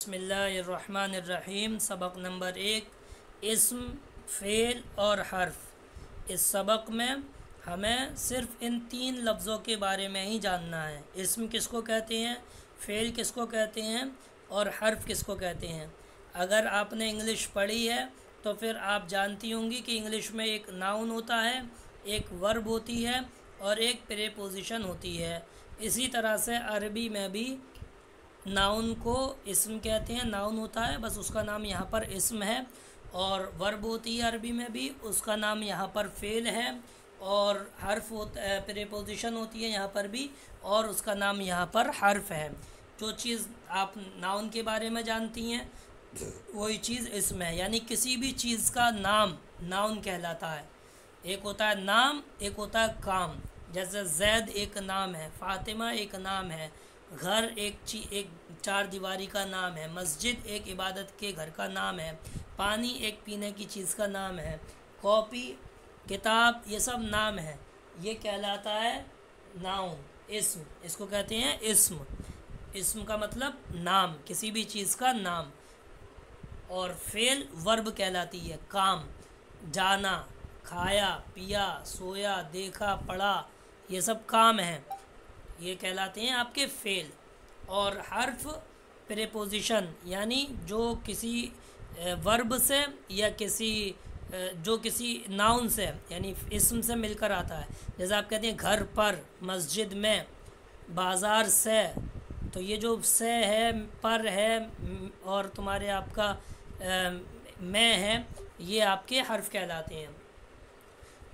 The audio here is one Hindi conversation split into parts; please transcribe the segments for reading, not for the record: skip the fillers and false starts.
बिस्मिल्लाहिर्रहमानिर्रहीम। सबक नंबर 1, इस्म, फ़ेल और हर्फ। इस सबक में हमें सिर्फ़ इन 3 लफ्ज़ों के बारे में ही जानना है। इस्म किसको कहते हैं, फ़ेल किसको कहते हैं और हर्फ किसको कहते हैं। अगर आपने इंग्लिश पढ़ी है तो फिर आप जानती होंगी कि इंग्लिश में एक नाउन होता है, एक वर्ब होती है और एक प्रीपोजिशन होती है। इसी तरह से अरबी में भी नाउन को इस्म कहते हैं। नाउन होता है, बस उसका नाम यहाँ पर इस्म है। और वर्ब होती है अरबी में भी, उसका नाम यहाँ पर फ़ेल है। और हर्फ होता है, प्रीपोजिशन होती है यहाँ पर भी, और उसका नाम यहाँ पर हर्फ है। जो चीज़ आप नाउन के बारे में जानती हैं वही चीज़ इस्म है। यानी किसी भी चीज़ का नाम नाउन कहलाता है। एक होता है नाम, एक होता है काम। जैसे जैद एक नाम है, फ़ातिमा एक नाम है, घर एक 4 दीवारी का नाम है, मस्जिद एक इबादत के घर का नाम है, पानी एक पीने की चीज़ का नाम है, कॉपी, किताब, ये सब नाम है। ये कहलाता है नाउन, इस्म। इसको कहते हैं इस्म। इस्म का मतलब नाम, किसी भी चीज़ का नाम। और फ़ेल वर्ब कहलाती है, काम, जाना, खाया, पिया, सोया, देखा, पढ़ा, ये सब काम हैं, ये कहलाते हैं आपके फ़ेल। और हर्फ प्रीपोजिशन, यानी जो किसी वर्ब से या जो किसी नाउन से यानी इस्म से मिलकर आता है। जैसे आप कहते हैं घर पर, मस्जिद में, बाज़ार से, तो ये जो से है, पर है और तुम्हारे आपका में है, ये आपके हर्फ कहलाते हैं।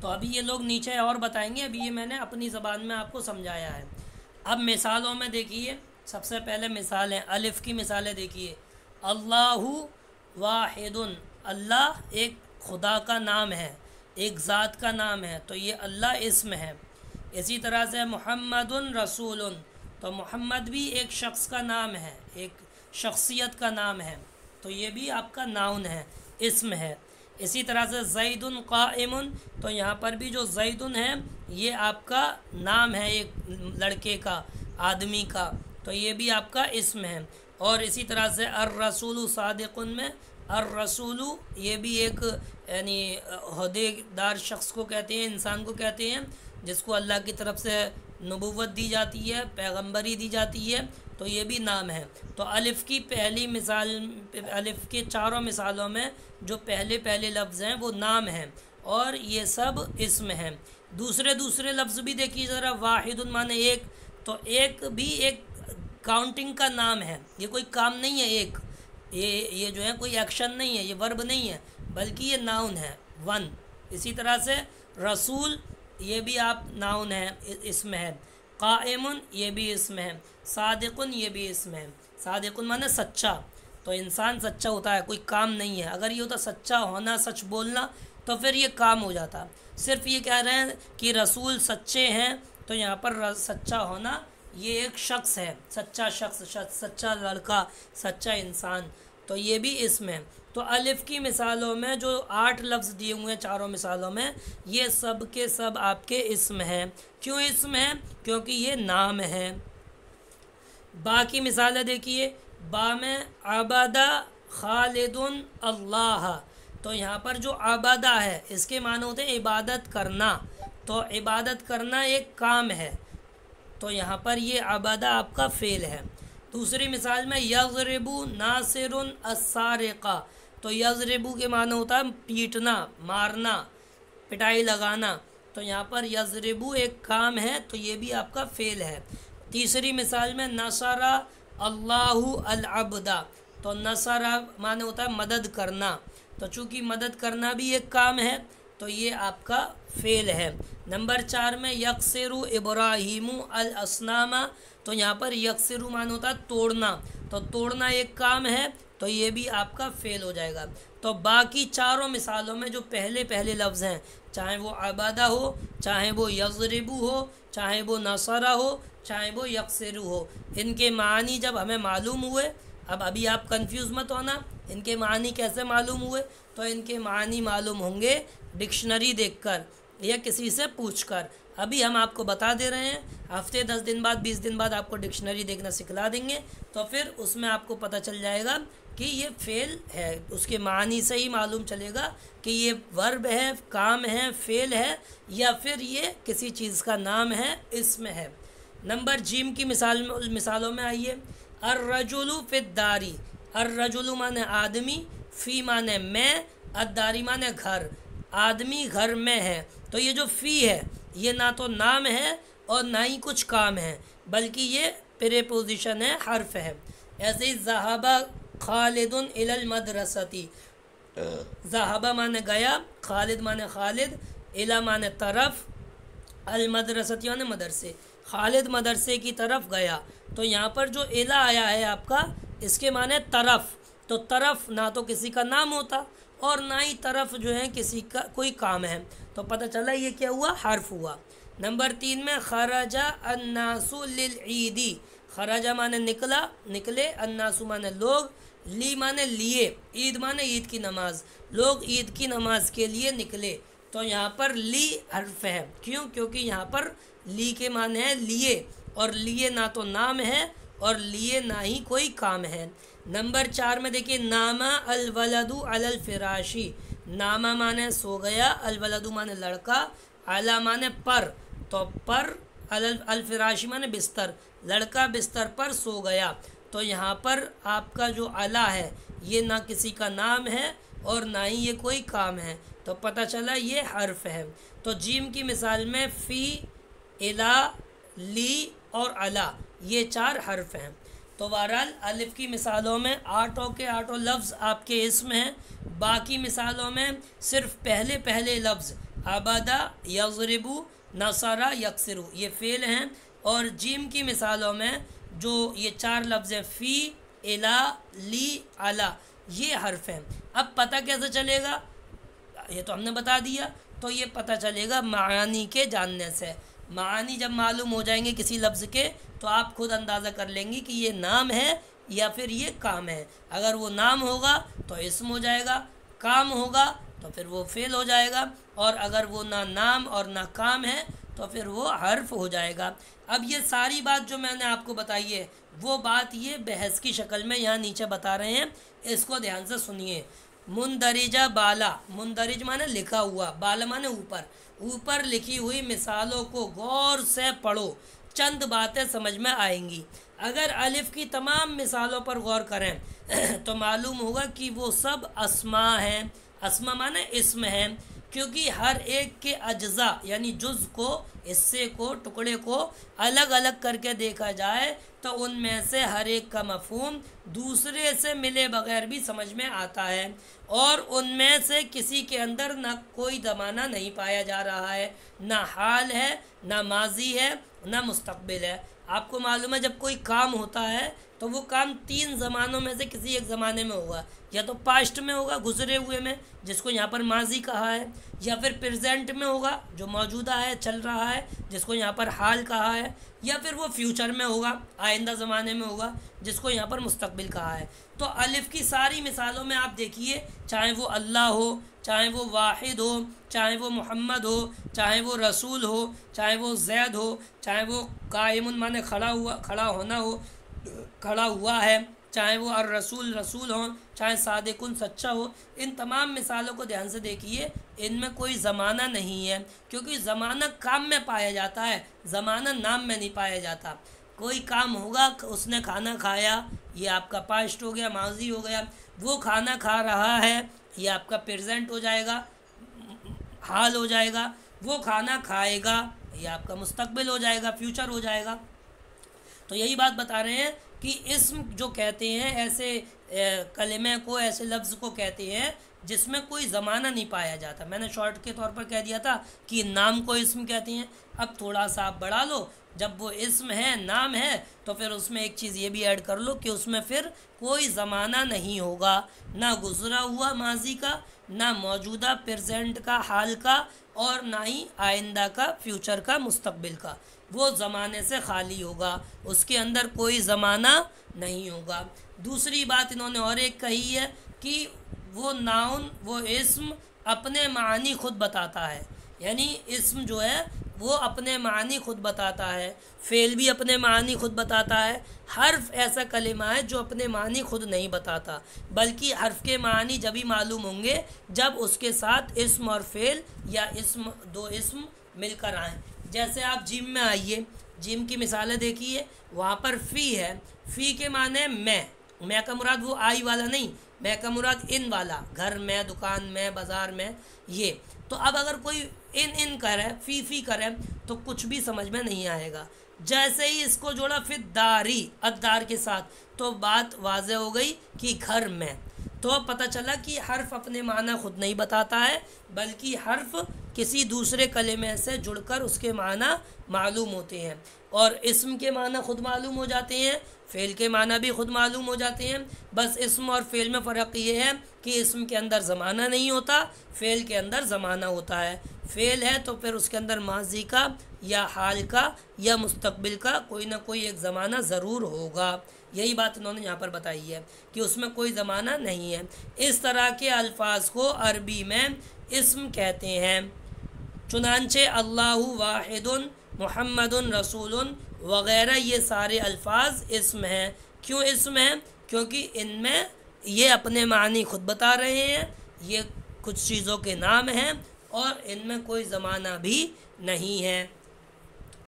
तो अभी ये लोग नीचे और बताएंगे, अभी ये मैंने अपनी ज़बान में आपको समझाया है। अब मिसालों में देखिए, सबसे पहले मिसाल है, अलिफ़ की मिसालें देखिए। अल्लाहु वाहिदुन, अल्लाह एक खुदा का नाम है, एक ज़ात का नाम है, तो ये अल्लाह इस्म है। इसी तरह से मुहम्मदुन रसूलुन, तो मोहम्मद भी एक शख्स का नाम है, एक शख्सियत का नाम है, तो ये भी आपका नाउन है, इस्म है। इसी तरह से ज़ैदुन क़ाइमुन, तो यहाँ पर भी जो ज़ैदुन है ये आपका नाम है, एक लड़के का, आदमी का, तो ये भी आपका इस्म है। और इसी तरह से अर्रसूलु सादिकुन में अर्रसूलु, ये भी एक यानी ओहदेदार शख्स को कहते हैं, इंसान को कहते हैं, जिसको अल्लाह की तरफ से नबूवत दी जाती है, पैगंबरी दी जाती है, तो ये भी नाम है। तो अलिफ़ की पहली मिसाल, अलिफ़ के चारों मिसालों में जो पहले पहले लफ्ज़ हैं वो नाम हैं और ये सब इस्म हैं। दूसरे लफ्ज़ भी देखिए ज़रा। वाहिदुन माने एक, तो एक भी एक काउंटिंग का नाम है, ये कोई काम नहीं है। एक ये जो है कोई एक्शन नहीं है, ये वर्ब नहीं है, बल्कि ये नाउन है, वन। इसी तरह से रसूल, ये भी आप नाउन है, इस्म है। क़ाइमुन, ये भी इस्म है। सादिकुन, ये भी इस्म है। सादिकुन माने सच्चा, तो इंसान सच्चा होता है, कोई काम नहीं है। अगर ये होता सच्चा होना, सच बोलना, तो फिर ये काम हो जाता। सिर्फ ये कह रहे हैं कि रसूल सच्चे हैं, तो यहाँ पर सच्चा होना ये एक शख्स है, सच्चा शख्स, सच्चा लड़का, सच्चा इंसान, तो ये भी इस्म है। तो अलिफ़ की मिसालों में जो 8 लफ्ज़ दिए हुए हैं चारों मिसालों में, ये सब के सब आपके इस्म हैं। क्यों इस्म हैं? क्योंकि ये नाम है। बा की मिसालें देखिए। बा में आबादा खालिदुन अल्लाह, तो यहाँ पर जो आबादा है इसके माने होते हैं इबादत करना, तो इबादत करना एक काम है, तो यहाँ पर ये आबादा आपका फ़ेल है। दूसरी मिसाल में यज़रिबु नासिरुन अस्सारिक़ा, तो यज़रिबु के माने होता है पीटना, मारना, पिटाई लगाना, तो यहाँ पर यज़रिबु एक काम है, तो ये भी आपका फ़ेल है। तीसरी मिसाल में नसरा अल्लाहु अल अब्दा, तो नसरा माने होता है मदद करना, तो चूँकि मदद करना भी एक काम है, तो ये आपका फ़ेल है। नंबर 4 में यक्सिरु इब्राहीमु अल असनामा, तो यहाँ पर यक्सिरु मान होता है तोड़ना, तो तोड़ना एक काम है, तो ये भी आपका फ़ेल हो जाएगा। तो बाकी चारों मिसालों में जो पहले पहले लफ्ज़ हैं, चाहे वो आबादा हो, चाहे वो यज़रिबु हो, चाहे वो नसरा हो, चाहे वो यक्सिरु हो, इनके मानी जब हमें मालूम हुए, अब अभी आप कंफ्यूज मत होना, इनके मानी कैसे मालूम हुए, तो इनके मानी मालूम होंगे डिक्शनरी देखकर। या किसी से पूछकर। अभी हम आपको बता दे रहे हैं, हफ्ते 10 दिन बाद 20 दिन बाद आपको डिक्शनरी देखना सिखला देंगे, तो फिर उसमें आपको पता चल जाएगा कि ये फेल है, उसके मानी से ही मालूम चलेगा कि ये वर्ब है, काम है, फेल है, या फिर ये किसी चीज़ का नाम है, इसम है। नंबर जीम की मिसालों में आइए। अर्रजुलु फिद्दारी, अर्रजुलु माने आदमी, फ़ी माने में, अद्दारी माने घर, आदमी घर में है। तो ये जो फ़ी है ये ना तो नाम है और ना ही कुछ काम है, बल्कि ये प्रीपोजिशन है, हर्फ है। ऐसे ही ज़हाबा खालिदुन इलल मदरसती, ज़हाबा माने गया, खालिद माने खालिद, इला माने तरफ, अल मदरसती माने मदरसे, खालिद मदरसे की तरफ गया। तो यहाँ पर जो इला आया है आपका, इसके माने तरफ, तो तरफ ना तो किसी का नाम होता और ना ही तरफ जो है किसी का कोई काम है, तो पता चला ये क्या हुआ, हर्फ हुआ। नंबर 3 में खराजा अन्नासु लिल ईदी, खराजा माने निकला, निकले, अन्नासु माने लोग, ली माने लिए, ईद माने ईद की नमाज, लोग ईद की नमाज के लिए निकले। तो यहाँ पर ली हर्फ है, क्यों? क्योंकि यहाँ पर ली के माने है लिए, और लिए ना तो नाम है और लिए ना ही कोई काम है। नंबर 4 में देखिए, नामा अल वलदु अलल फिराशी, नामा माने सो गया, अल वलदु माने लड़का, अला माने पर, तो पर, अल फिराशी माने बिस्तर, लड़का बिस्तर पर सो गया। तो यहाँ पर आपका जो अला है ये ना किसी का नाम है और ना ही ये कोई काम है, तो पता चला ये हर्फ है। तो जीम की मिसाल में फ़ी, इला, ली और अला, ये 4 हर्फ हैं। तो बहरहाल अलिफ की मिसालों में 8 के 8 लफ्ज़ आपके इसम हैं, बाकी मिसालों में सिर्फ पहले पहले लफ्ज़ अबदा, यज़रिबु, नसरा, यक्सिरु ये फ़ेल हैं, और जीम की मिसालों में जो ये 4 लफ्ज़ हैं फ़ी, इला, ली, अला, ये हर्फ हैं। अब पता कैसे चलेगा, ये तो हमने बता दिया, तो ये पता चलेगा मानी के जानने से। मानी जब मालूम हो जाएंगे किसी लफ्ज़ के, तो आप खुद अंदाज़ा कर लेंगे कि ये नाम है या फिर ये काम है। अगर वो नाम होगा तो इस्म हो जाएगा, काम होगा तो फिर वो फ़ेल हो जाएगा, और अगर वो ना नाम और ना काम है तो फिर वो हर्फ हो जाएगा। अब ये सारी बात जो मैंने आपको बताई है, वो बात ये बहस की शक्ल में यहाँ नीचे बता रहे हैं, इसको ध्यान से सुनिए। मुंदरिजा बाला, मुंदरिज माने लिखा हुआ, बाला माने ऊपर, ऊपर लिखी हुई मिसालों को गौर से पढ़ो, चंद बातें समझ में आएंगी। अगर अलिफ की तमाम मिसालों पर गौर करें तो मालूम होगा कि वो सब अस्मा हैं, अस्मा माने इसम है, क्योंकि हर एक के अज्जा यानी जुज़ को, हिस्से को, टुकड़े को अलग अलग करके देखा जाए तो उनमें से हर एक का मफ़हूम दूसरे से मिले बगैर भी समझ में आता है, और उनमें से किसी के अंदर ना कोई ज़माना नहीं पाया जा रहा है, ना हाल है, ना माजी है, ना मुस्तक़बिल है। आपको मालूम है जब कोई काम होता है तो वो काम 3 ज़मानों में से किसी एक ज़माने में होगा, या तो पास्ट में होगा गुज़रे हुए में जिसको यहाँ पर माजी कहा है, या फिर प्रेजेंट में होगा जो मौजूदा है, चल रहा है, जिसको यहाँ पर हाल कहा है, या फिर वो फ्यूचर में होगा, आइंदा ज़माने में होगा, जिसको यहाँ पर मुस्तक़बिल कहा है। तो अलिफ की सारी मिसालों में आप देखिए, चाहे वो अल्लाह हो, चाहे वो वाहिद हो, चाहे वो मोहम्मद हो, चाहे वो रसूल हो, चाहे वो जैद हो, चाहे वो कायमुन माने खड़ा हुआ, खड़ा होना हो, खड़ा हुआ है, चाहे वो अर रसूल रसूल हो, चाहे सादिकुन सच्चा हो, इन तमाम मिसालों को ध्यान से देखिए, इनमें कोई ज़माना नहीं है, क्योंकि ज़माना काम में पाया जाता है, ज़माना नाम में नहीं पाया जाता। कोई काम होगा, उसने खाना खाया, ये आपका पास्ट हो गया, माजी हो गया, वो खाना खा रहा है, ये आपका प्रेजेंट हो जाएगा, हाल हो जाएगा, वो खाना खाएगा, ये आपका मुस्तकबिल हो जाएगा, फ्यूचर हो जाएगा। तो यही बात बता रहे हैं कि इस्म जो कहते हैं ऐसे कलिमे को, ऐसे लफ्ज़ को कहते हैं जिसमें कोई ज़माना नहीं पाया जाता। मैंने शॉर्ट के तौर पर कह दिया था कि नाम को इस्म कहते हैं। अब थोड़ा सा आप बढ़ा लो, जब वो इस्म है, नाम है, तो फिर उसमें एक चीज़ ये भी ऐड कर लो कि उसमें फिर कोई ज़माना नहीं होगा, ना गुज़रा हुआ माजी का, ना मौजूदा प्रेजेंट का, हाल का, और ना ही आइंदा का, फ्यूचर का, मुस्तकबिल का। वो ज़माने से खाली होगा, उसके अंदर कोई ज़माना नहीं होगा। दूसरी बात इन्होंने और एक कही है कि वो नाउन, वो इस्म अपने मानी खुद बताता है, यानी इस्म जो है वो अपने मानी खुद बताता है, फ़ेल भी अपने मानी खुद बताता है। हर्फ ऐसा कलिमा है जो अपने मानी खुद नहीं बताता, बल्कि हर्फ के मानी जब ही मालूम होंगे जब उसके साथ इस्म और फ़ेल या इस्म, दो इस्म मिलकर आएँ। जैसे आप जिम में आइए, जिम की मिसालें देखिए, वहाँ पर फ़ी है, फ़ी के माने मैं का मुराद वो आई वाला नहीं, मैं का मुराद इन वाला, घर में, दुकान में, बाज़ार में, ये। तो अब अगर कोई इन करे, फ़ी करे, तो कुछ भी समझ में नहीं आएगा। जैसे ही इसको जोड़ा फिर दारी अद्दार के साथ, तो बात वाज़ेह हो गई कि घर में। तो पता चला कि हर्फ अपने माना खुद नहीं बताता है, बल्कि हर्फ किसी दूसरे कलिमे से जुड़कर उसके माना मालूम होते हैं। और इस्म के माना खुद मालूम हो जाते हैं, फ़ेल के माना भी खुद मालूम हो जाते हैं। बस इस्म और फ़ेल में फ़र्क ये है कि इस्म के अंदर ज़माना नहीं होता, फ़ेल के अंदर ज़माना होता है। फ़ेल है तो फिर उसके अंदर माजी का या हाल का या मुस्तकबिल का कोई ना कोई एक ज़माना ज़रूर होगा। यही बात उन्होंने यहाँ पर बताई है कि उसमें कोई ज़माना नहीं है। इस तरह के अल्फाज को अरबी में इस्म कहते हैं। चुनांचे अल्लाहु वाहिदुन मुहम्मदुन रसूलुन वग़ैरह ये सारे अल्फाज इस्म हैं। क्यों इस्म हैं? क्योंकि इनमें ये अपने मानी खुद बता रहे हैं, ये कुछ चीज़ों के नाम हैं और इनमें कोई ज़माना भी नहीं है।